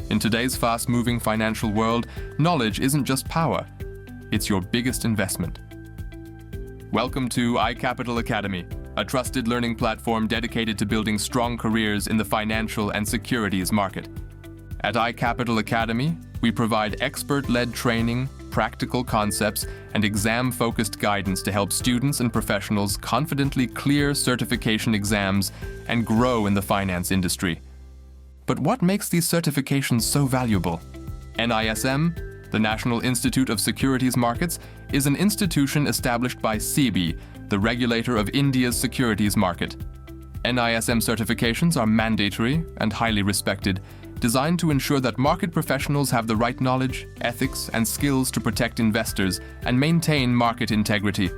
In today's fast-moving financial world, knowledge isn't just power, it's your biggest investment. Welcome to iCapital Academy, a trusted learning platform dedicated to building strong careers in the financial and securities market. At iCapital Academy, we provide expert-led training, practical concepts, and exam-focused guidance to help students and professionals confidently clear certification exams and grow in the finance industry. But what makes these certifications so valuable? NISM, the National Institute of Securities Markets, is an institution established by SEBI, the regulator of India's securities market. NISM certifications are mandatory and highly respected, designed to ensure that market professionals have the right knowledge, ethics, and skills to protect investors and maintain market integrity.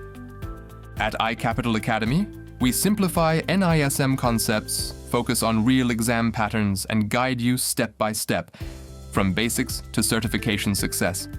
At iCapital Academy, we simplify NISM concepts, focus on real exam patterns, and guide you step by step, from basics to certification success.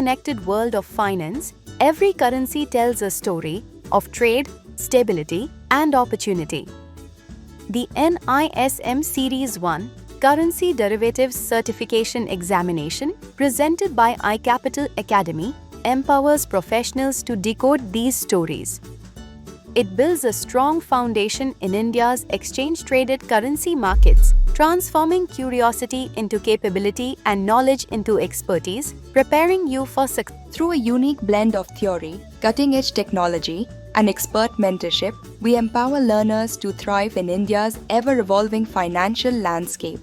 interconnected world of finance, every currency tells a story of trade, stability, and opportunity. The NISM-Series-I Currency Derivatives Certification Examination, presented by ICAPITAL Academy, empowers professionals to decode these stories. It builds a strong foundation in India's exchange-traded currency markets, transforming curiosity into capability and knowledge into expertise, preparing you for success. Through a unique blend of theory, cutting-edge technology, and expert mentorship, we empower learners to thrive in India's ever-evolving financial landscape.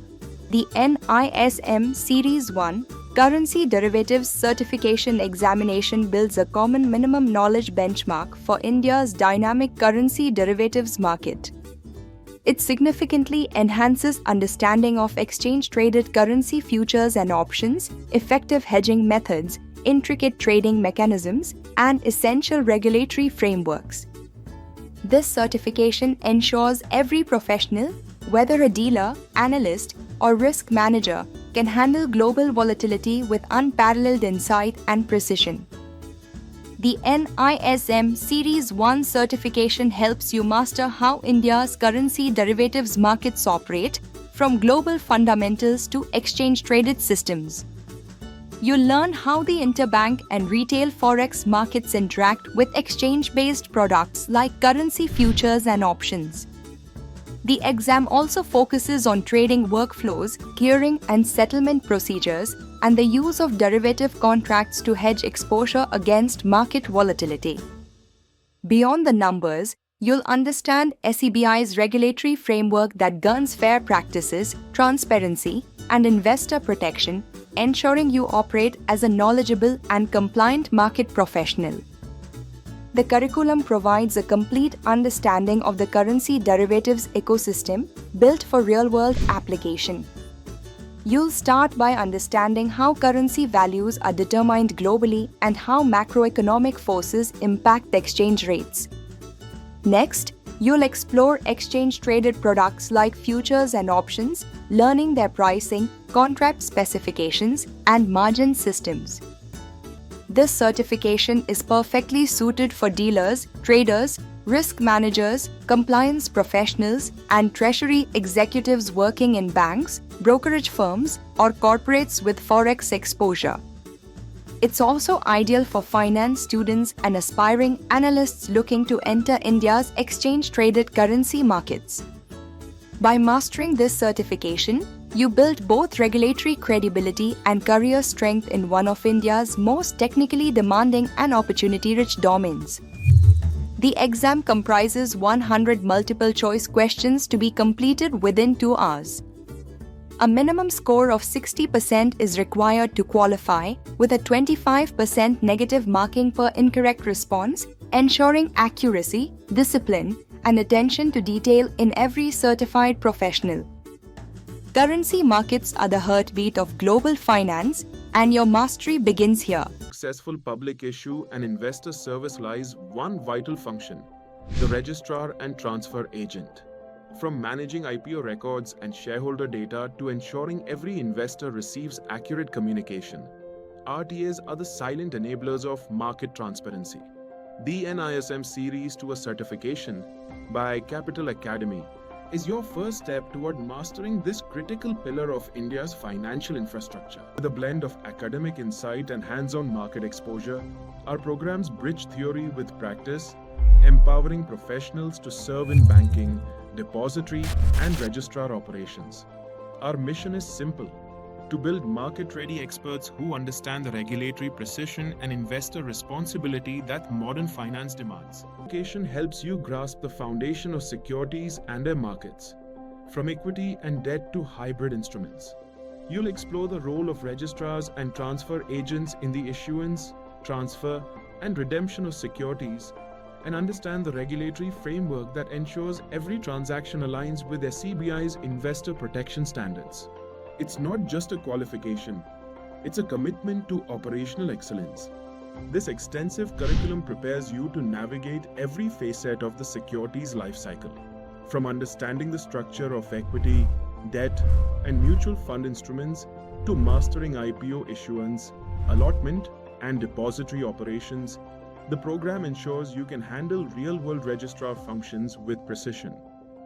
The NISM-Series-I Currency Derivatives Certification Examination builds a common minimum knowledge benchmark for India's dynamic currency derivatives market. It significantly enhances understanding of exchange-traded currency futures and options, effective hedging methods, intricate trading mechanisms, and essential regulatory frameworks. This certification ensures every professional, whether a dealer, analyst, or risk manager, can handle global volatility with unparalleled insight and precision. The NISM-Series-I certification helps you master how India's currency derivatives markets operate, from global fundamentals to exchange-traded systems. You'll learn how the interbank and retail forex markets interact with exchange-based products like currency futures and options. The exam also focuses on trading workflows, clearing and settlement procedures, and the use of derivative contracts to hedge exposure against market volatility. Beyond the numbers, you'll understand SEBI's regulatory framework that governs fair practices, transparency, and investor protection, ensuring you operate as a knowledgeable and compliant market professional. The curriculum provides a complete understanding of the currency derivatives ecosystem built for real-world application. You'll start by understanding how currency values are determined globally and how macroeconomic forces impact the exchange rates. Next, you'll explore exchange-traded products like futures and options, learning their pricing, contract specifications, and margin systems. This certification is perfectly suited for dealers, traders, risk managers, compliance professionals, and treasury executives working in banks, brokerage firms, or corporates with forex exposure. It's also ideal for finance students and aspiring analysts looking to enter India's exchange-traded currency markets. By mastering this certification, you build both regulatory credibility and career strength in one of India's most technically demanding and opportunity-rich domains. The exam comprises 100 multiple-choice questions to be completed within 2 hours. A minimum score of 60% is required to qualify, with a 25% negative marking per incorrect response, ensuring accuracy, discipline, and attention to detail in every certified professional. Currency markets are the heartbeat of global finance, and your mastery begins here. Successful public issue and investor service lies one vital function: the registrar and transfer agent. From managing IPO records and shareholder data to ensuring every investor receives accurate communication, RTAs are the silent enablers of market transparency. The NISM-Series-II-A certification by ICAPITAL Academy is your first step toward mastering this critical pillar of India's financial infrastructure. With a blend of academic insight and hands-on market exposure, our programs bridge theory with practice, empowering professionals to serve in banking, depository, and registrar operations. Our mission is simple: to build market-ready experts who understand the regulatory precision and investor responsibility that modern finance demands. Education helps you grasp the foundation of securities and their markets, from equity and debt to hybrid instruments. You'll explore the role of registrars and transfer agents in the issuance, transfer, and redemption of securities, and understand the regulatory framework that ensures every transaction aligns with SEBI's investor protection standards. It's not just a qualification, it's a commitment to operational excellence. This extensive curriculum prepares you to navigate every facet of the securities lifecycle, from understanding the structure of equity, debt, and mutual fund instruments to mastering IPO issuance, allotment, and depository operations, the program ensures you can handle real-world registrar functions with precision.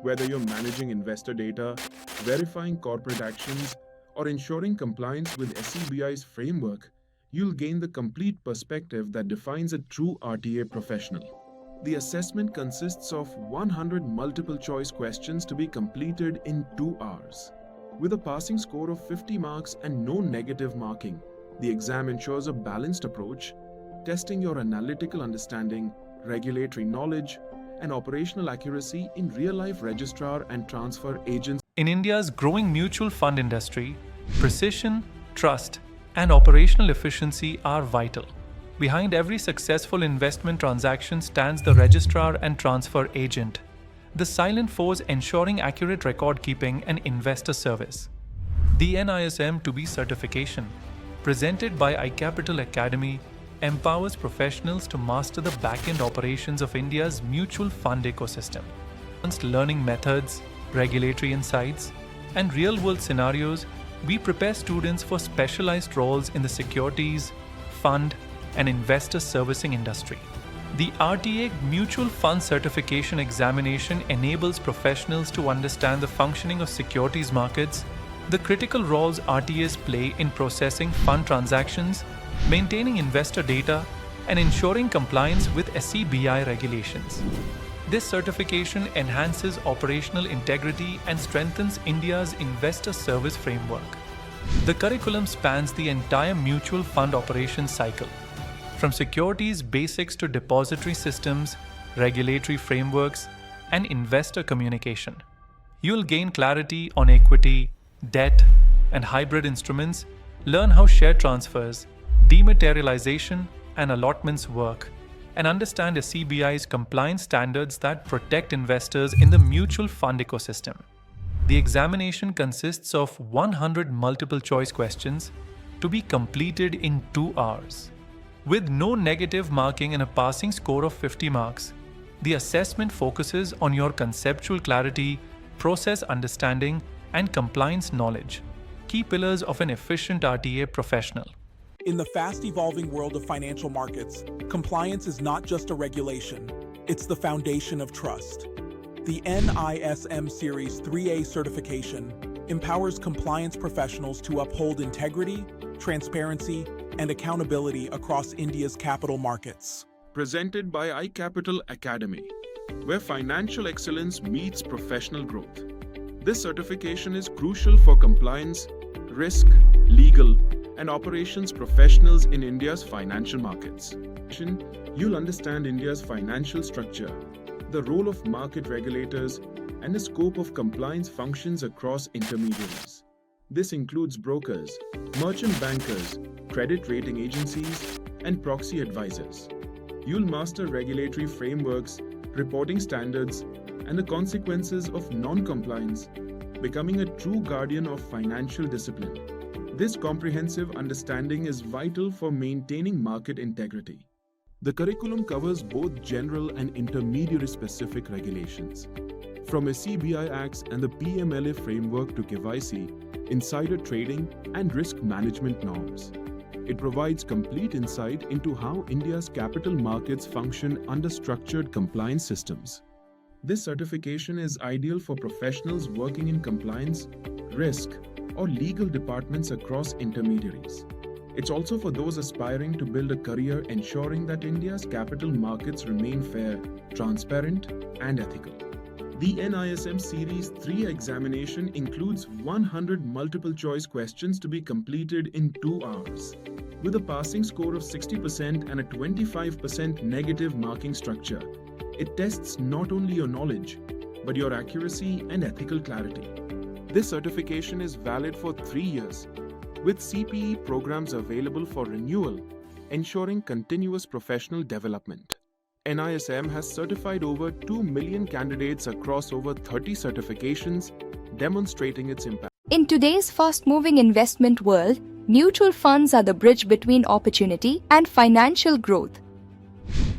Whether you're managing investor data, verifying corporate actions, or ensuring compliance with SEBI's framework, you'll gain the complete perspective that defines a true RTA professional. The assessment consists of 100 multiple-choice questions to be completed in 2 hours. With a passing score of 50 marks and no negative marking, the exam ensures a balanced approach, testing your analytical understanding, regulatory knowledge, and operational accuracy in real-life registrar and transfer agents. In India's growing mutual fund industry, precision, trust, and operational efficiency are vital. Behind every successful investment transaction stands the registrar and transfer agent, the silent force ensuring accurate record keeping and investor service. The NISM-Series-II-B certification, presented by ICAPITAL Academy, empowers professionals to master the back-end operations of India's mutual fund ecosystem. Advanced learning methods, regulatory insights, and real-world scenarios, we prepare students for specialized roles in the securities, fund, and investor servicing industry. The RTA Mutual Fund Certification Examination enables professionals to understand the functioning of securities markets, the critical roles RTAs play in processing fund transactions, maintaining investor data, and ensuring compliance with SEBI regulations. This certification enhances operational integrity and strengthens India's investor service framework. The curriculum spans the entire mutual fund operations cycle, from securities basics to depository systems, regulatory frameworks, and investor communication. You'll gain clarity on equity, debt, and hybrid instruments, learn how share transfers, dematerialization, and allotments work, and understand SEBI's compliance standards that protect investors in the mutual fund ecosystem. The examination consists of 100 multiple-choice questions to be completed in 2 hours. With no negative marking and a passing score of 50 marks, the assessment focuses on your conceptual clarity, process understanding, and compliance knowledge, key pillars of an efficient RTA professional. In the fast-evolving world of financial markets, compliance is not just a regulation, it's the foundation of trust. The NISM-Series-III-A certification empowers compliance professionals to uphold integrity, transparency, and accountability across India's capital markets. Presented by iCapital Academy, where financial excellence meets professional growth. This certification is crucial for compliance, risk, legal, and operations professionals in India's financial markets. You'll understand India's financial structure, the role of market regulators, and the scope of compliance functions across intermediaries. This includes brokers, merchant bankers, credit rating agencies, and proxy advisors. You'll master regulatory frameworks, reporting standards, and the consequences of non-compliance, becoming a true guardian of financial discipline. This comprehensive understanding is vital for maintaining market integrity. The curriculum covers both general and intermediary-specific regulations, from SEBI Acts and the PMLA framework to KYC, insider trading, and risk management norms. It provides complete insight into how India's capital markets function under structured compliance systems. This certification is ideal for professionals working in compliance, risk, or legal departments across intermediaries. It's also for those aspiring to build a career ensuring that India's capital markets remain fair, transparent, and ethical. The NISM-Series-III-A examination includes 100 multiple-choice questions to be completed in 2 hours. With a passing score of 60% and a 25% negative marking structure, it tests not only your knowledge, but your accuracy and ethical clarity. This certification is valid for 3 years, with CPE programs available for renewal, ensuring continuous professional development. NISM has certified over 2 million candidates across over 30 certifications, demonstrating its impact. In today's fast-moving investment world, mutual funds are the bridge between opportunity and financial growth.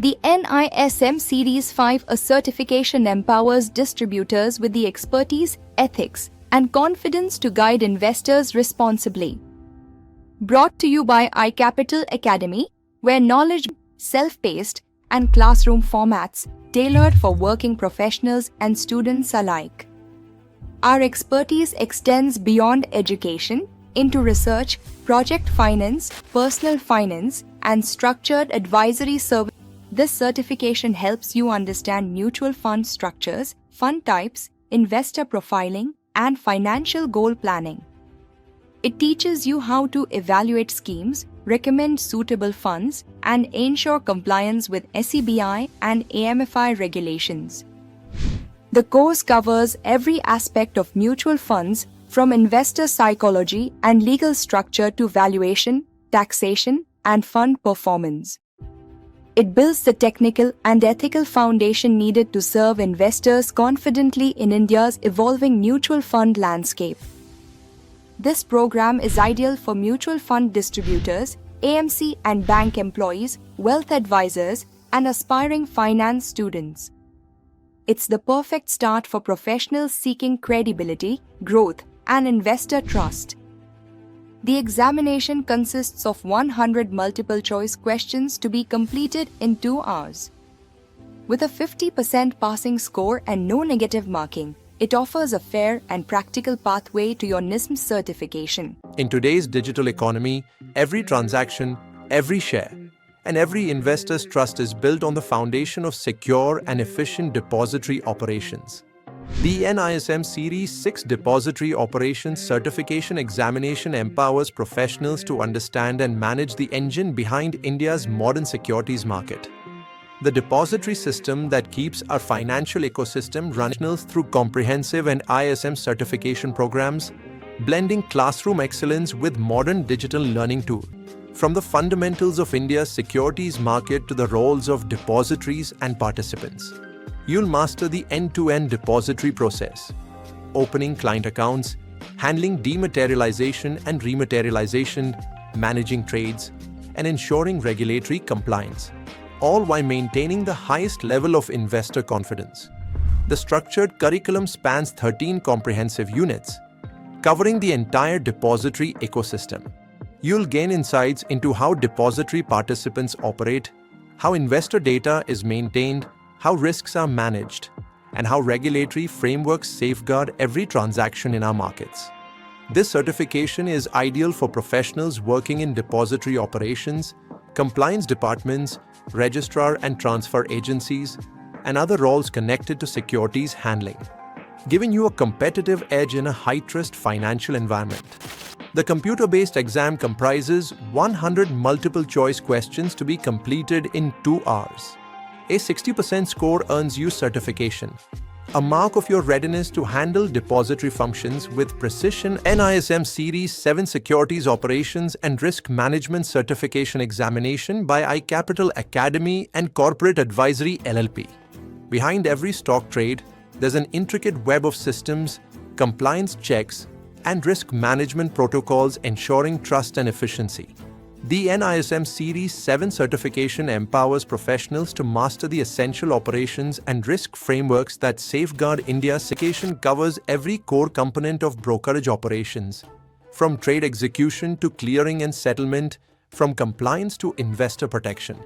The NISM-Series-V certification empowers distributors with the expertise, ethics, and confidence to guide investors responsibly. Brought to you by iCapital Academy, where knowledge self-paced and classroom formats tailored for working professionals and students alike. Our expertise extends beyond education into research, project finance, personal finance, and structured advisory service. This certification helps you understand mutual fund structures, fund types, investor profiling, and financial goal planning. It teaches you how to evaluate schemes, recommend suitable funds, and ensure compliance with SEBI and AMFI regulations. The course covers every aspect of mutual funds, from investor psychology and legal structure to valuation, taxation, and fund performance. It builds the technical and ethical foundation needed to serve investors confidently in India's evolving mutual fund landscape. This program is ideal for mutual fund distributors, AMC and bank employees, wealth advisors, and aspiring finance students. It's the perfect start for professionals seeking credibility, growth, and investor trust. The examination consists of 100 multiple-choice questions to be completed in 2 hours. With a 50% passing score and no negative marking, it offers a fair and practical pathway to your NISM certification. In today's digital economy, every transaction, every share, and every investor's trust is built on the foundation of secure and efficient depository operations. The NISM-Series-VI Depository Operations Certification Examination empowers professionals to understand and manage the engine behind India's modern securities market. The depository system that keeps our financial ecosystem running through comprehensive and ISM certification programs, blending classroom excellence with modern digital learning tools. From the fundamentals of India's securities market to the roles of depositories and participants, you'll master the end-to-end depository process, opening client accounts, handling dematerialization and rematerialization, managing trades, and ensuring regulatory compliance, all while maintaining the highest level of investor confidence. The structured curriculum spans 13 comprehensive units, covering the entire depository ecosystem. You'll gain insights into how depository participants operate, how investor data is maintained, how risks are managed, and how regulatory frameworks safeguard every transaction in our markets. This certification is ideal for professionals working in depository operations, compliance departments, registrar and transfer agencies, and other roles connected to securities handling, giving you a competitive edge in a high-trust financial environment. The computer-based exam comprises 100 multiple-choice questions to be completed in 2 hours. A 60% score earns you certification, a mark of your readiness to handle depository functions with precision. NISM-Series-VII Securities Operations and Risk Management Certification Examination by ICAPITAL Academy and Corporate Advisory LLP. Behind every stock trade, there's an intricate web of systems, compliance checks, and risk management protocols ensuring trust and efficiency. The NISM-Series-VII certification empowers professionals to master the essential operations and risk frameworks that safeguard India's certification covers every core component of brokerage operations, from trade execution to clearing and settlement, from compliance to investor protection.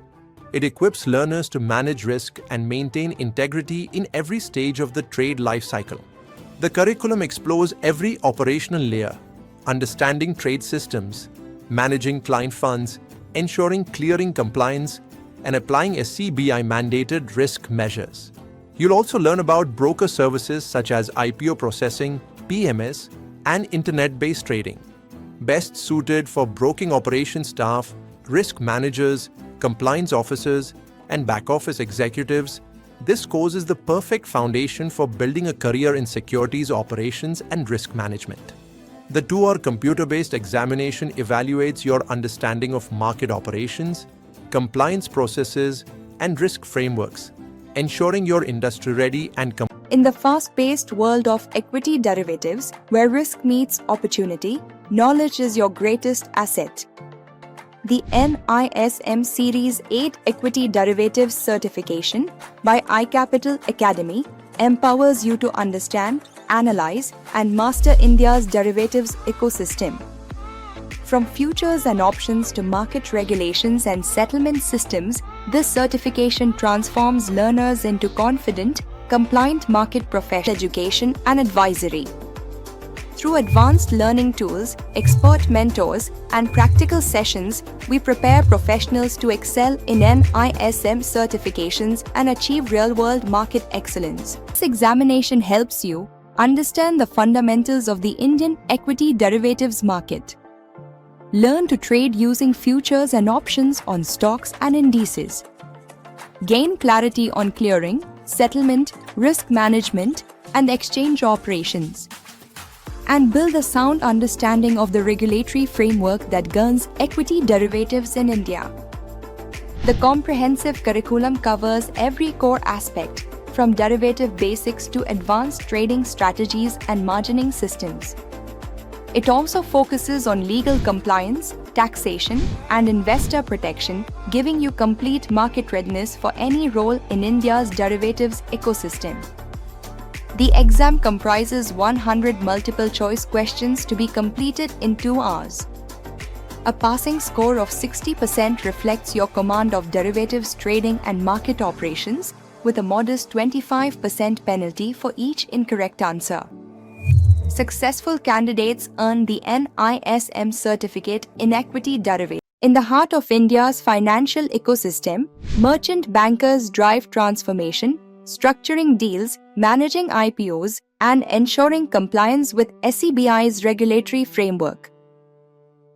It equips learners to manage risk and maintain integrity in every stage of the trade life cycle. The curriculum explores every operational layer, understanding trade systems, managing client funds, ensuring clearing compliance, and applying SEBI-mandated risk measures. You'll also learn about broker services such as IPO processing, PMS, and internet-based trading, best suited for broking operations staff, risk managers, compliance officers, and back-office executives. This course is the perfect foundation for building a career in securities operations and risk management. The 2-hour computer-based examination evaluates your understanding of market operations, compliance processes, and risk frameworks, ensuring you're industry-ready and In the fast-paced world of equity derivatives, where risk meets opportunity, knowledge is your greatest asset. The NISM-Series-VIII Equity Derivatives Certification by ICAPITAL Academy empowers you to understand, analyze, and master India's derivatives ecosystem. From futures and options to market regulations and settlement systems, this certification transforms learners into confident, compliant market professionals. Education and advisory. Through advanced learning tools, expert mentors, and practical sessions, we prepare professionals to excel in NISM certifications and achieve real-world market excellence. This examination helps you understand the fundamentals of the Indian equity derivatives market. Learn to trade using futures and options on stocks and indices. Gain clarity on clearing, settlement, risk management, and exchange operations. And build a sound understanding of the regulatory framework that governs equity derivatives in India. The comprehensive curriculum covers every core aspect, from derivative basics to advanced trading strategies and margining systems. It also focuses on legal compliance, taxation, and investor protection, giving you complete market readiness for any role in India's derivatives ecosystem. The exam comprises 100 multiple-choice questions to be completed in 2 hours. A passing score of 60% reflects your command of derivatives trading and market operations, with a modest 25% penalty for each incorrect answer. Successful candidates earn the NISM certificate in equity derivatives. In the heart of India's financial ecosystem, merchant bankers drive transformation, structuring deals, managing IPOs, and ensuring compliance with SEBI's regulatory framework.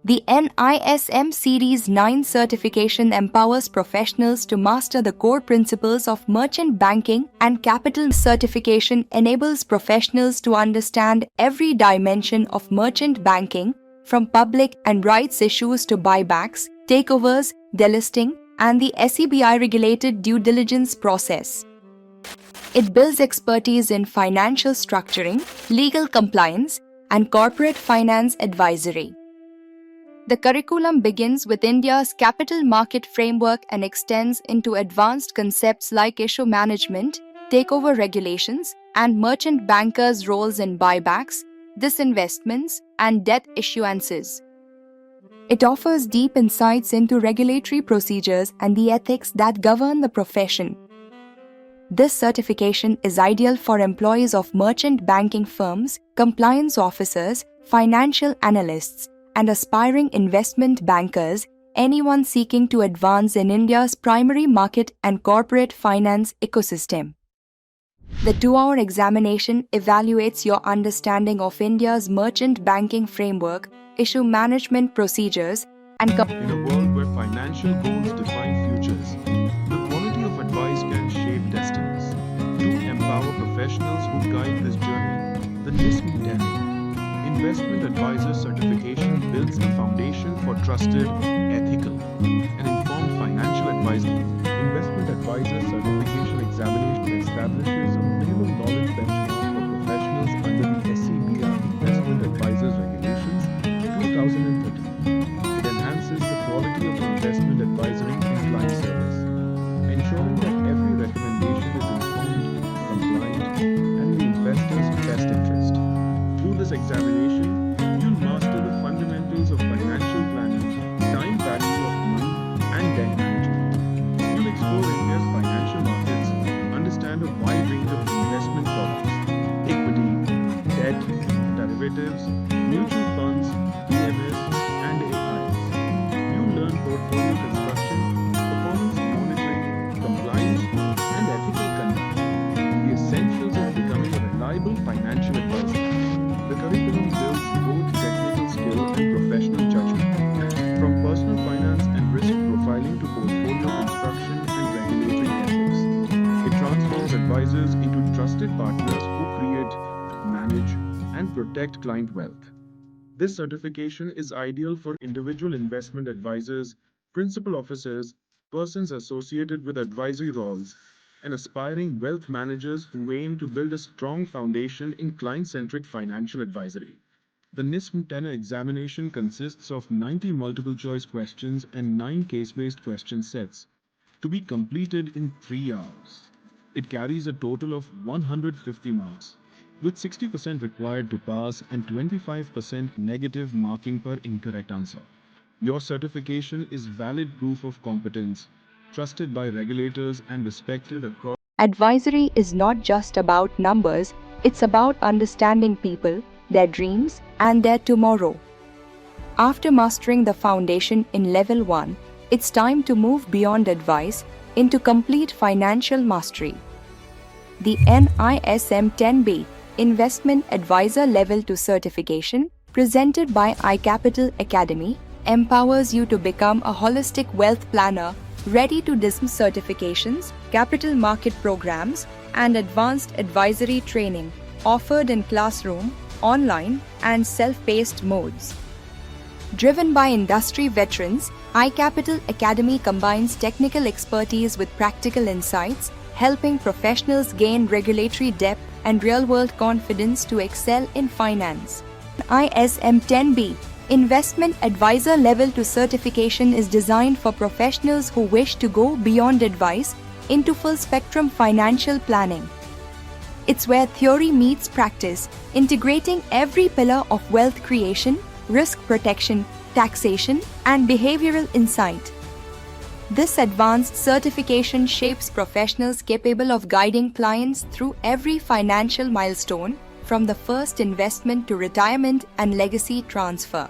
The NISM-Series-IX certification empowers professionals to master the core principles of merchant banking, and capital certification enables professionals to understand every dimension of merchant banking, from public and rights issues to buybacks, takeovers, delisting, and the SEBI-regulated due diligence process. It builds expertise in financial structuring, legal compliance, and corporate finance advisory. The curriculum begins with India's capital market framework and extends into advanced concepts like issue management, takeover regulations, and merchant bankers' roles in buybacks, disinvestments, and debt issuances. It offers deep insights into regulatory procedures and the ethics that govern the profession. This certification is ideal for employees of merchant banking firms, compliance officers, financial analysts, and aspiring investment bankers, anyone seeking to advance in India's primary market and corporate finance ecosystem. The 2-hour examination evaluates your understanding of India's merchant banking framework, issue management procedures, and In a world where financial goals define futures, the quality of advice can shape destinies. To empower professionals who guide this journey, the NISM-Series Investment Advisor certification builds the foundation for trusted, ethical, and informed financial advising. Investment Advisor certification examination establishes a minimum knowledge benchmark for professionals under the SEBI Investment Advisors Regulations 2013. It enhances the quality of investment advisory and client service, ensuring that every recommendation is informed, compliant, and in the investor's best interest. Through this examination, you'll master the fundamentals of financial planning, time value of money, and debt management. You'll explore India's financial markets, understand a wide range of investment products, equity, debt, derivatives, mutual funds, EMS, and AIs. You'll learn portfolio construction, performance monitoring, compliance, and ethical conduct, the essentials of becoming a reliable financial advisor. The curriculum builds both technical skill and professional judgment, from personal finance and risk profiling to portfolio construction and regulatory ethics. It transforms advisors into trusted partners who create, manage, and protect client wealth. This certification is ideal for individual investment advisors, principal officers, persons associated with advisory roles, and aspiring wealth managers who aim to build a strong foundation in client-centric financial advisory. The NISM-Series examination consists of 90 multiple-choice questions and 9 case-based question sets, to be completed in 3 hours. It carries a total of 150 marks. with 60% required to pass and 25% negative marking per incorrect answer. Your certification is valid proof of competence, trusted by regulators and respected across. Advisory is not just about numbers, it's about understanding people, their dreams, and their tomorrow. After mastering the foundation in Level 1, it's time to move beyond advice into complete financial mastery. The NISM-10B Investment Advisor Level 2 certification, presented by iCapital Academy, empowers you to become a holistic wealth planner ready to NISM certifications, capital market programs, and advanced advisory training offered in classroom, online, and self-paced modes. Driven by industry veterans, iCapital Academy combines technical expertise with practical insights, helping professionals gain regulatory depth and real-world confidence to excel in finance. ISM-10B Investment Advisor Level 2 certification is designed for professionals who wish to go beyond advice into full-spectrum financial planning. It's where theory meets practice, integrating every pillar of wealth creation, risk protection, taxation, and behavioral insight. This advanced certification shapes professionals capable of guiding clients through every financial milestone, from the first investment to retirement and legacy transfer.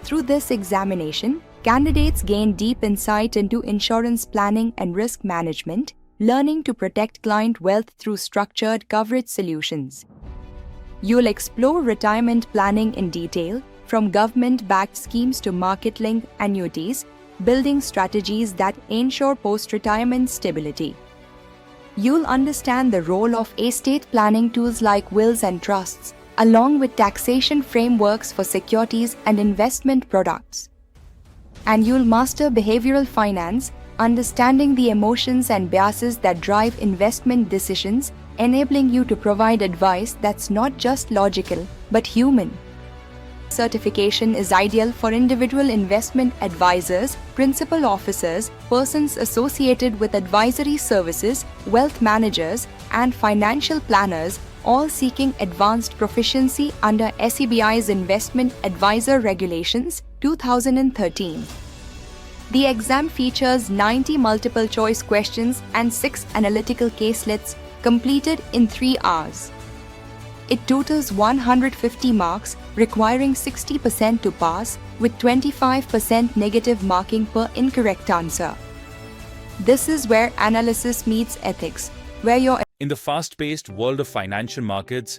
Through this examination, candidates gain deep insight into insurance planning and risk management, learning to protect client wealth through structured coverage solutions. You'll explore retirement planning in detail, from government-backed schemes to market-linked annuities, building strategies that ensure post-retirement stability. You'll understand the role of estate planning tools like wills and trusts, along with taxation frameworks for securities and investment products. And you'll master behavioral finance, understanding the emotions and biases that drive investment decisions, enabling you to provide advice that's not just logical, but human. Certification is ideal for individual investment advisors, principal officers, persons associated with advisory services, wealth managers, and financial planners, all seeking advanced proficiency under SEBI's Investment Advisor Regulations 2013. The exam features 90 multiple-choice questions and 6 analytical caselets completed in 3 hours. It totals 150 marks, requiring 60% to pass, with 25% negative marking per incorrect answer. This is where analysis meets ethics, where your In the fast-paced world of financial markets,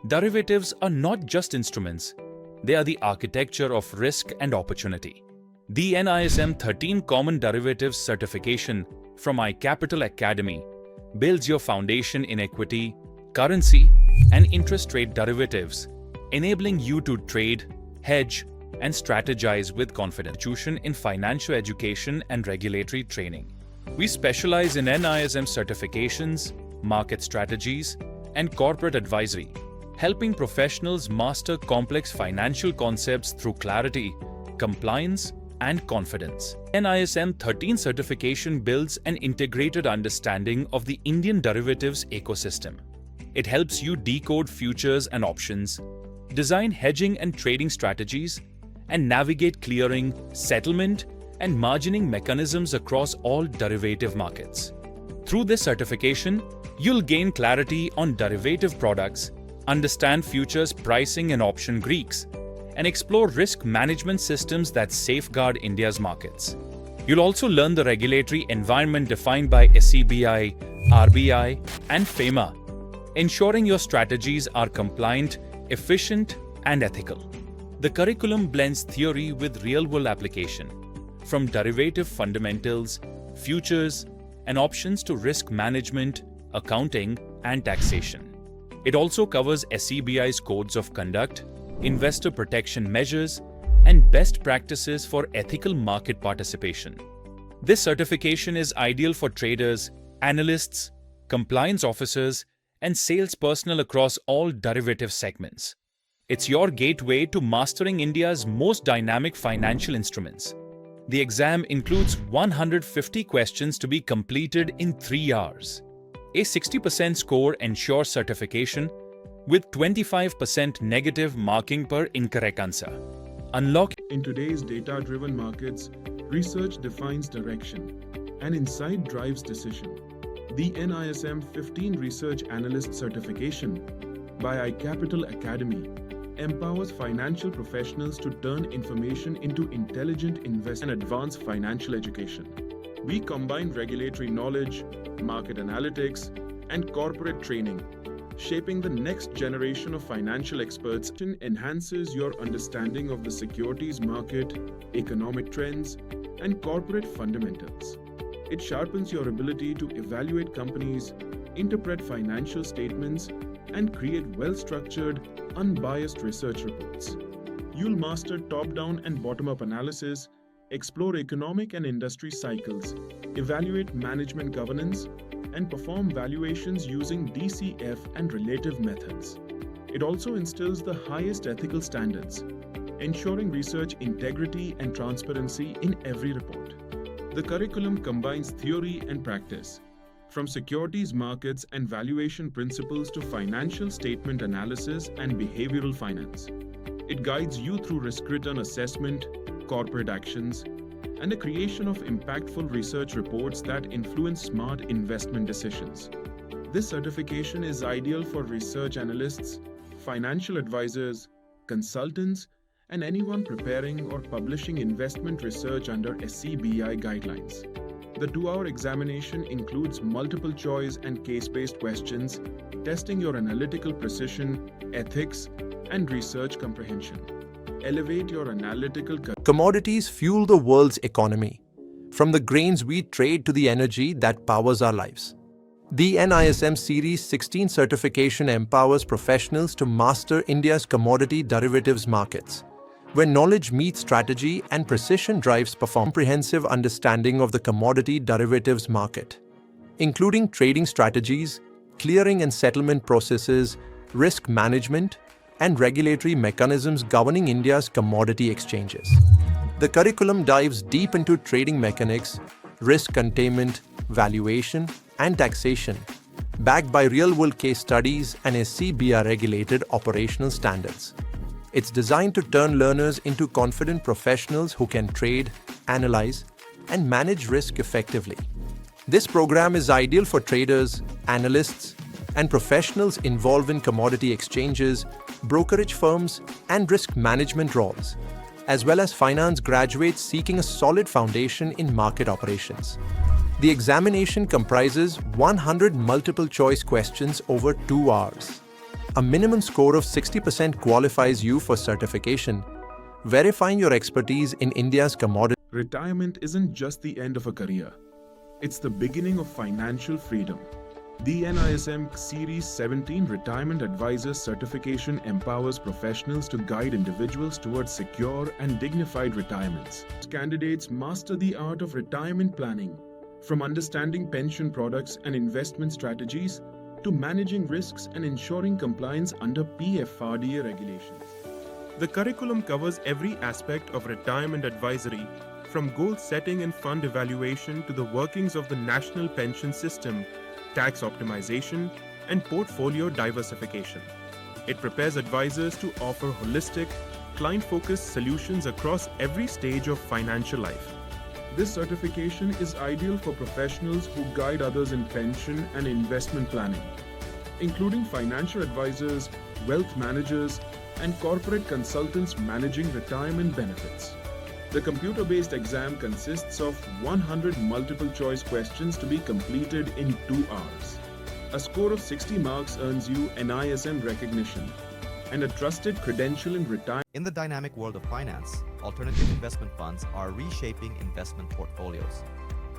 derivatives are not just instruments, they are the architecture of risk and opportunity. The NISM 13 Common Derivatives Certification from iCapital Academy builds your foundation in equity, currency, and interest rate derivatives, enabling you to trade, hedge, and strategize with confidence in financial education and regulatory training. We specialize in NISM certifications, market strategies, and corporate advisory, helping professionals master complex financial concepts through clarity, compliance, and confidence. NISM 13 certification builds an integrated understanding of the Indian derivatives ecosystem. It helps you decode futures and options, design hedging and trading strategies, and navigate clearing, settlement, and margining mechanisms across all derivative markets. Through this certification, you'll gain clarity on derivative products, understand futures pricing and option Greeks, and explore risk management systems that safeguard India's markets. You'll also learn the regulatory environment defined by SEBI, RBI, and FEMA, ensuring your strategies are compliant, efficient, and ethical. The curriculum blends theory with real-world application, from derivative fundamentals, futures, and options to risk management, accounting, and taxation. It also covers SEBI's codes of conduct, investor protection measures, and best practices for ethical market participation. This certification is ideal for traders, analysts, compliance officers, and sales personnel across all derivative segments. It's your gateway to mastering India's most dynamic financial instruments. The exam includes 150 questions to be completed in 3 hours. A 60% score ensures certification, with 25% negative marking per incorrect answer. Unlock In today's data-driven markets, research defines direction, and insight drives decision. The NISM 15 Research Analyst Certification by ICAPITAL Academy empowers financial professionals to turn information into intelligent investment and advance financial education. We combine regulatory knowledge, market analytics, and corporate training, shaping the next generation of financial experts. It enhances your understanding of the securities market, economic trends, and corporate fundamentals. It sharpens your ability to evaluate companies, interpret financial statements, and create well-structured, unbiased research reports. You'll master top-down and bottom-up analysis, explore economic and industry cycles, evaluate management governance, and perform valuations using DCF and relative methods. It also instills the highest ethical standards, ensuring research integrity and transparency in every report. The curriculum combines theory and practice, from securities markets and valuation principles to financial statement analysis and behavioral finance. It guides you through risk-return assessment, corporate actions, and the creation of impactful research reports that influence smart investment decisions. This certification is ideal for research analysts, financial advisors, consultants, and anyone preparing or publishing investment research under SEBI guidelines. The 2-hour examination includes multiple choice and case-based questions, testing your analytical precision, ethics, and research comprehension. Elevate your analytical Commodities fuel the world's economy, from the grains we trade to the energy that powers our lives. The NISM-Series-XVI certification empowers professionals to master India's commodity derivatives markets, where knowledge meets strategy and precision drives comprehensive understanding of the commodity derivatives market, including trading strategies, clearing and settlement processes, risk management, and regulatory mechanisms governing India's commodity exchanges. The curriculum dives deep into trading mechanics, risk containment, valuation, and taxation, backed by real-world case studies and SEBI-regulated operational standards. It's designed to turn learners into confident professionals who can trade, analyze, and manage risk effectively. This program is ideal for traders, analysts, and professionals involved in commodity exchanges, brokerage firms, and risk management roles, as well as finance graduates seeking a solid foundation in market operations. The examination comprises 100 multiple-choice questions over 2 hours. A minimum score of 60% qualifies you for certification, verifying your expertise in India's commodity. Retirement isn't just the end of a career. It's the beginning of financial freedom. The NISM-Series-XVII Retirement Advisor Certification empowers professionals to guide individuals towards secure and dignified retirements. Candidates master the art of retirement planning, from understanding pension products and investment strategies to managing risks and ensuring compliance under PFRDA regulations. The curriculum covers every aspect of retirement advisory, from goal setting and fund evaluation to the workings of the national pension system, tax optimization, and portfolio diversification. It prepares advisors to offer holistic, client-focused solutions across every stage of financial life. This certification is ideal for professionals who guide others in pension and investment planning, including financial advisors, wealth managers, and corporate consultants managing retirement benefits. The computer-based exam consists of 100 multiple-choice questions to be completed in 2 hours. A score of 60 marks earns you NISM recognition and a trusted credential in retirement. In the dynamic world of finance, alternative investment funds are reshaping investment portfolios.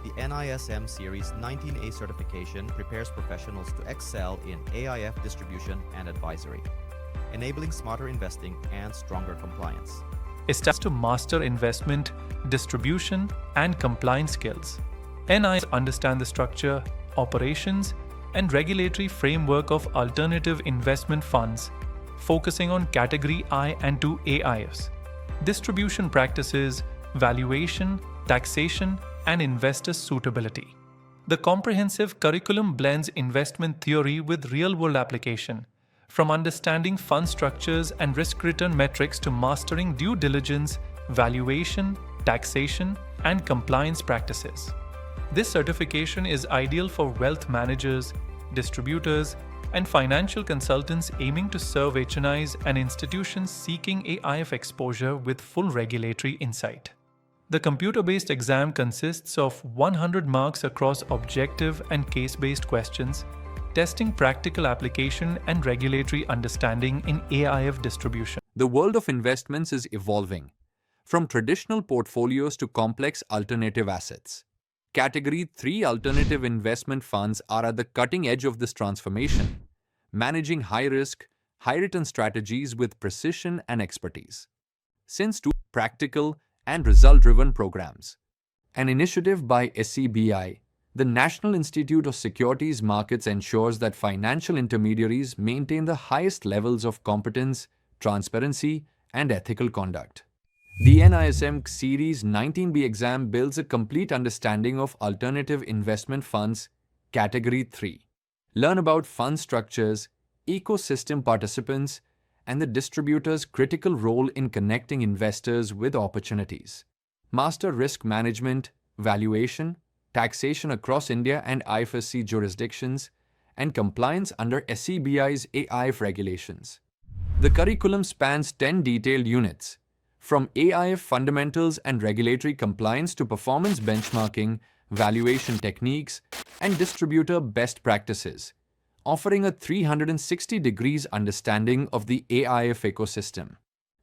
The NISM-Series-XIX-A certification prepares professionals to excel in AIF distribution and advisory, enabling smarter investing and stronger compliance. It's to master investment, distribution, and compliance skills. NIs understand the structure, operations, and regulatory framework of alternative investment funds, focusing on Category I and II AIFs, distribution practices, valuation, taxation, and investor suitability. The comprehensive curriculum blends investment theory with real-world application, from understanding fund structures and risk-return metrics to mastering due diligence, valuation, taxation, and compliance practices. This certification is ideal for wealth managers, distributors, and financial consultants aiming to serve HNIs and institutions seeking AIF exposure with full regulatory insight. The computer-based exam consists of 100 marks across objective and case-based questions, testing practical application and regulatory understanding in AIF distribution. The world of investments is evolving, from traditional portfolios to complex alternative assets. Category 3 alternative investment funds are at the cutting edge of this transformation, managing high-risk, high-return strategies with precision and expertise. Since two practical and result-driven programs. An initiative by SEBI, the National Institute of Securities Markets ensures that financial intermediaries maintain the highest levels of competence, transparency, and ethical conduct. The NISM-Series-19B exam builds a complete understanding of alternative investment funds, Category 3. Learn about fund structures, ecosystem participants, and the distributor's critical role in connecting investors with opportunities. Master risk management, valuation, taxation across India and IFSC jurisdictions, and compliance under SEBI's AIF regulations. The curriculum spans 10 detailed units, from AIF fundamentals and regulatory compliance to performance benchmarking, valuation techniques, and distributor best practices, offering a 360 degrees understanding of the AIF ecosystem.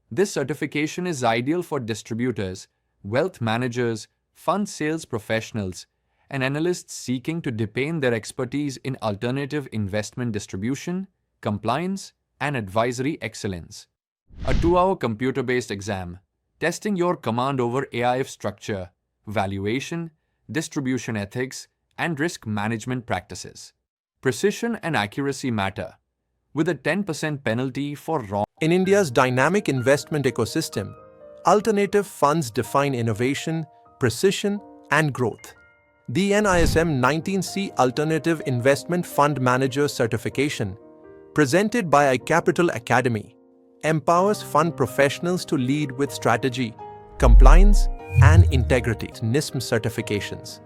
This certification is ideal for distributors, wealth managers, fund sales professionals, and analysts seeking to deepen their expertise in alternative investment distribution, compliance, and advisory excellence. A 2-hour computer-based exam, testing your command over AIF structure, valuation, distribution ethics, and risk management practices. Precision and accuracy matter, with a 10% penalty for wrong. In India's dynamic investment ecosystem, alternative funds define innovation, precision, and growth. The NISM 19C Alternative Investment Fund Manager Certification, presented by ICAPITAL Academy, empowers fund professionals to lead with strategy, compliance, and integrity. NISM certifications.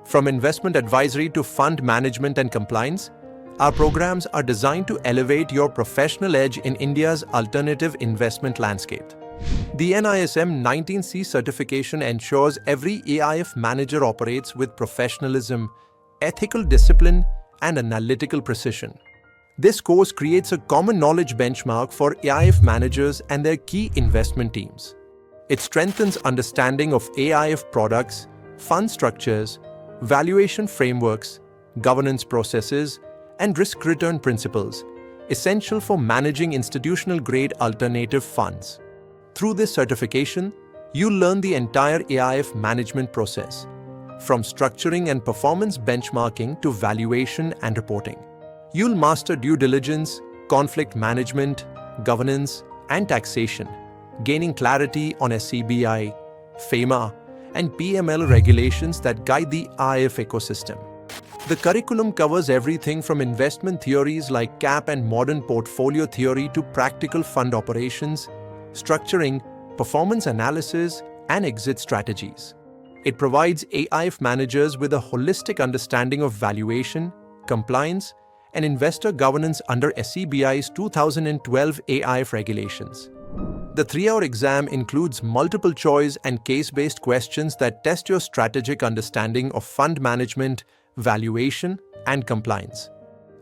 From investment advisory to fund management and compliance, our programs are designed to elevate your professional edge in India's alternative investment landscape. The NISM 19C certification ensures every AIF manager operates with professionalism, ethical discipline, and analytical precision. This course creates a common knowledge benchmark for AIF managers and their key investment teams. It strengthens understanding of AIF products, fund structures, valuation frameworks, governance processes, and risk-return principles, essential for managing institutional-grade alternative funds. Through this certification, you'll learn the entire AIF management process, from structuring and performance benchmarking to valuation and reporting. You'll master due diligence, conflict management, governance, and taxation, gaining clarity on SEBI, FEMA, and PML regulations that guide the AIF ecosystem. The curriculum covers everything from investment theories like cap and modern portfolio theory to practical fund operations, structuring, performance analysis, and exit strategies. It provides AIF managers with a holistic understanding of valuation, compliance, and investor governance under SEBI's 2012 AIF regulations. The 3-hour exam includes multiple choice and case-based questions that test your strategic understanding of fund management, valuation, and compliance.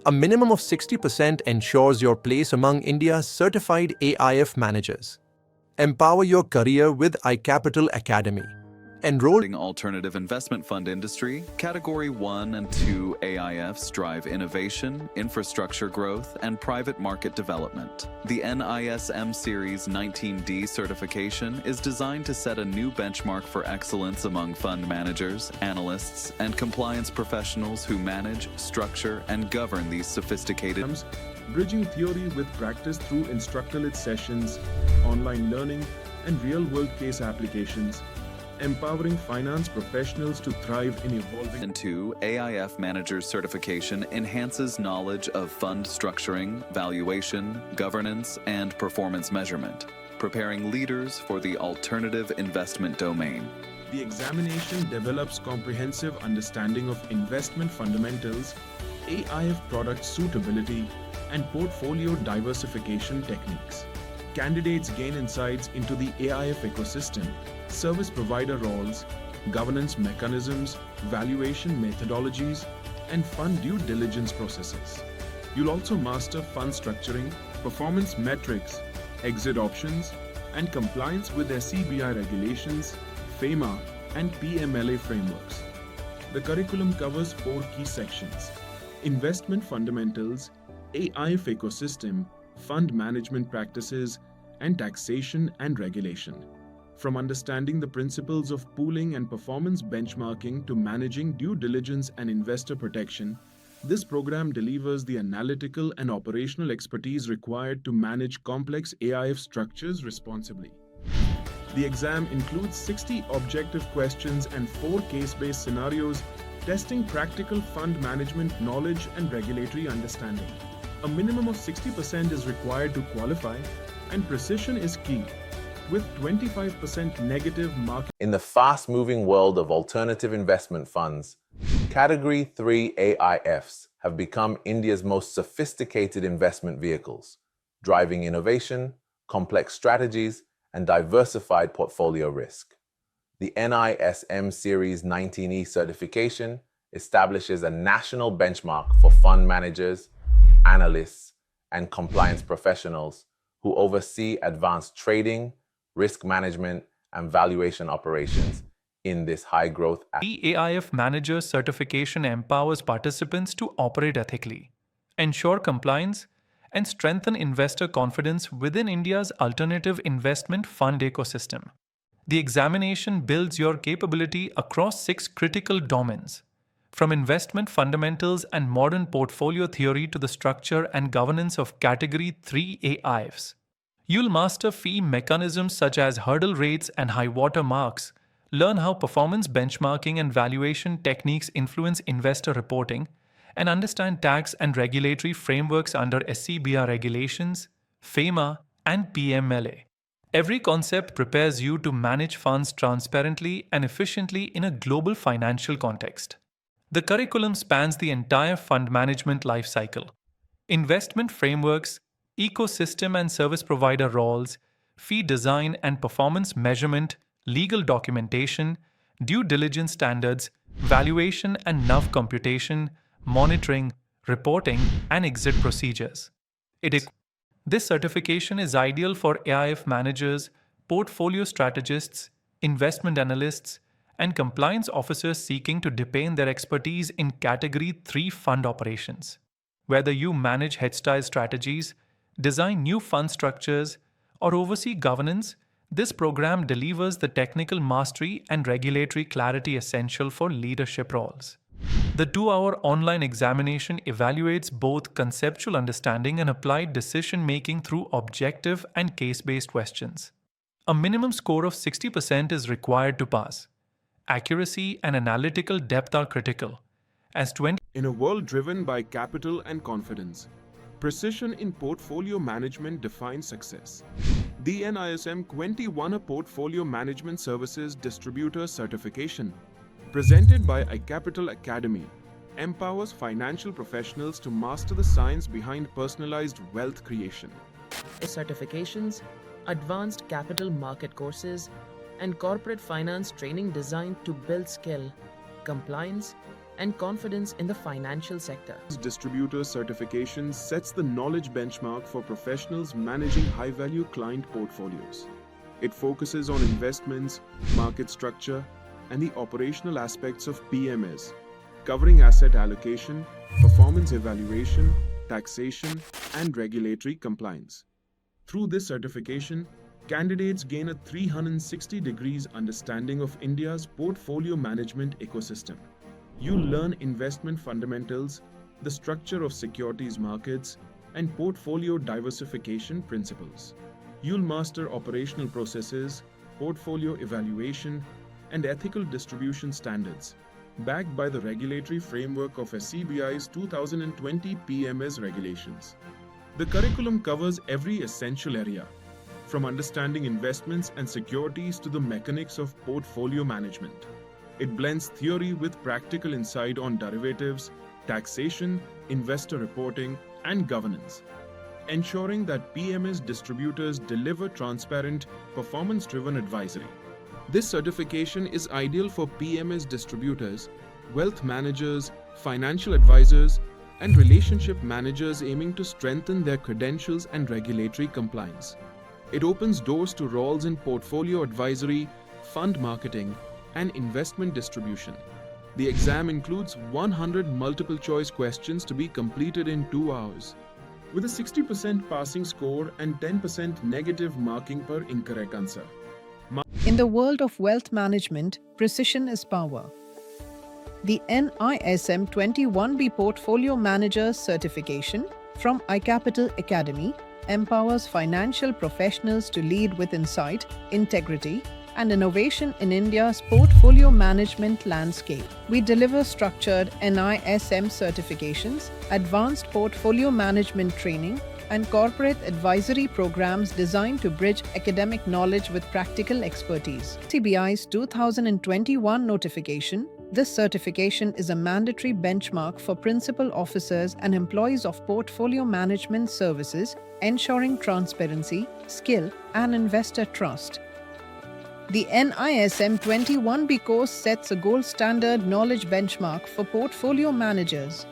A minimum of 60% ensures your place among India's certified AIF managers. Empower your career with iCapital Academy. Enroll alternative investment fund industry, Category 1 and 2 AIFs drive innovation, infrastructure growth, and private market development. The NISM-Series-19D certification is designed to set a new benchmark for excellence among fund managers, analysts, and compliance professionals who manage, structure, and govern these sophisticated bridging theory with practice through instructor-led sessions, online learning, and real-world case applications. empowering finance professionals to thrive in evolving. And 2, AIF Manager Certification enhances knowledge of fund structuring, valuation, governance, and performance measurement, preparing leaders for the alternative investment domain. The examination develops comprehensive understanding of investment fundamentals, AIF product suitability, and portfolio diversification techniques. Candidates gain insights into the AIF ecosystem, service provider roles, governance mechanisms, valuation methodologies, and fund due diligence processes. You'll also master fund structuring, performance metrics, exit options, and compliance with SEBI regulations, FEMA, and PMLA frameworks. The curriculum covers 4 key sections: investment fundamentals, AIF ecosystem, fund management practices, and taxation and regulation. From understanding the principles of pooling and performance benchmarking to managing due diligence and investor protection, this program delivers the analytical and operational expertise required to manage complex AIF structures responsibly. The exam includes 60 objective questions and 4 case-based scenarios testing practical fund management knowledge and regulatory understanding. A minimum of 60% is required to qualify, and precision is key, with 25% negative market. In the fast-moving world of alternative investment funds, Category 3 AIFs have become India's most sophisticated investment vehicles, driving innovation, complex strategies, and diversified portfolio risk. The NISM-Series-19E certification establishes a national benchmark for fund managers, analysts, and compliance professionals who oversee advanced trading, risk management, and valuation operations in this high-growth. The AIF Manager certification empowers participants to operate ethically, ensure compliance, and strengthen investor confidence within India's alternative investment fund ecosystem. The examination builds your capability across 6 critical domains, from investment fundamentals and modern portfolio theory to the structure and governance of Category 3 AIFs. You'll master fee mechanisms such as hurdle rates and high-water marks, learn how performance benchmarking and valuation techniques influence investor reporting, and understand tax and regulatory frameworks under SEBI regulations, FEMA, and PMLA. Every concept prepares you to manage funds transparently and efficiently in a global financial context. The curriculum spans the entire fund management lifecycle: investment frameworks, ecosystem and service provider roles, fee design and performance measurement, legal documentation, due diligence standards, valuation and NAV computation, monitoring, reporting, and exit procedures. This certification is ideal for AIF managers, portfolio strategists, investment analysts, and compliance officers seeking to deepen their expertise in Category 3 fund operations. Whether you manage hedge-style strategies, design new fund structures, or oversee governance, this program delivers the technical mastery and regulatory clarity essential for leadership roles. The 2-hour online examination evaluates both conceptual understanding and applied decision-making through objective and case-based questions. A minimum score of 60% is required to pass. Accuracy and analytical depth are critical, as 20. In a world driven by capital and confidence, precision in portfolio management defines success. The NISM-20 won a Portfolio Management Services Distributor certification, presented by ICAPITAL Academy, empowers financial professionals to master the science behind personalized wealth creation. Certifications, advanced capital market courses, and corporate finance training designed to build skill, compliance, and confidence in the financial sector. Distributor certification sets the knowledge benchmark for professionals managing high-value client portfolios. It focuses on investments, market structure, and the operational aspects of PMS, covering asset allocation, performance evaluation, taxation, and regulatory compliance. Through this certification, candidates gain a 360 degrees understanding of India's portfolio management ecosystem. You'll learn investment fundamentals, the structure of securities markets, and portfolio diversification principles. You'll master operational processes, portfolio evaluation, and ethical distribution standards, backed by the regulatory framework of SEBI's 2020 PMS regulations. The curriculum covers every essential area, from understanding investments and securities to the mechanics of portfolio management. It blends theory with practical insight on derivatives, taxation, investor reporting, and governance, ensuring that PMS distributors deliver transparent, performance-driven advisory. This certification is ideal for PMS distributors, wealth managers, financial advisors, and relationship managers aiming to strengthen their credentials and regulatory compliance. It opens doors to roles in portfolio advisory, fund marketing, and investment distribution. The exam includes 100 multiple-choice questions to be completed in 2 hours, with a 60% passing score and 10% negative marking per incorrect answer. In the world of wealth management, precision is power. The NISM 21B Portfolio Manager Certification from ICAPITAL Academy empowers financial professionals to lead with insight, integrity, and innovation in India's portfolio management landscape. We deliver structured NISM certifications, advanced portfolio management training, and corporate advisory programs designed to bridge academic knowledge with practical expertise. SEBI's 2021 notification. This certification is a mandatory benchmark for principal officers and employees of portfolio management services, ensuring transparency, skill, and investor trust. The NISM 21B course sets a gold standard knowledge benchmark for portfolio managers.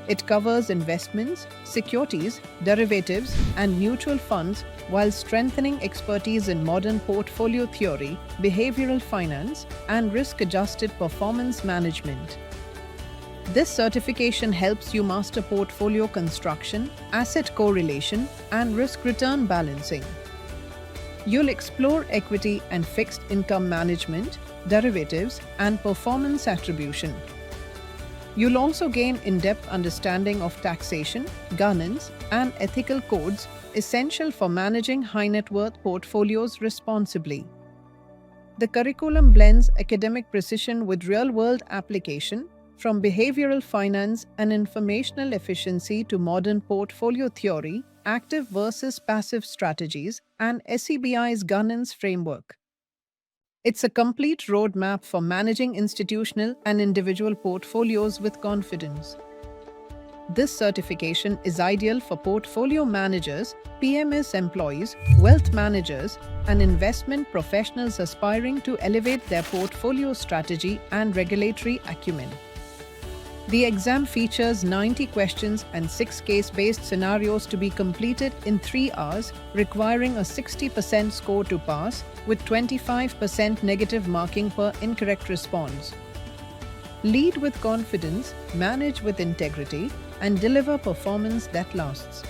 It covers investments, securities, derivatives, and mutual funds while strengthening expertise in modern portfolio theory, behavioral finance, and risk-adjusted performance management. This certification helps you master portfolio construction, asset correlation, and risk-return balancing. You'll explore equity and fixed income management, derivatives, and performance attribution. You'll also gain in-depth understanding of taxation, governance, and ethical codes essential for managing high-net-worth portfolios responsibly. The curriculum blends academic precision with real-world application, from behavioral finance and informational efficiency to modern portfolio theory, active versus passive strategies, and SEBI's governance framework. It's a complete roadmap for managing institutional and individual portfolios with confidence. This certification is ideal for portfolio managers, PMS employees, wealth managers, and investment professionals aspiring to elevate their portfolio strategy and regulatory acumen. The exam features 90 questions and 6 case-based scenarios to be completed in 3 hours, requiring a 60% score to pass, with 25% negative marking per incorrect response. Lead with confidence, manage with integrity, and deliver performance that lasts.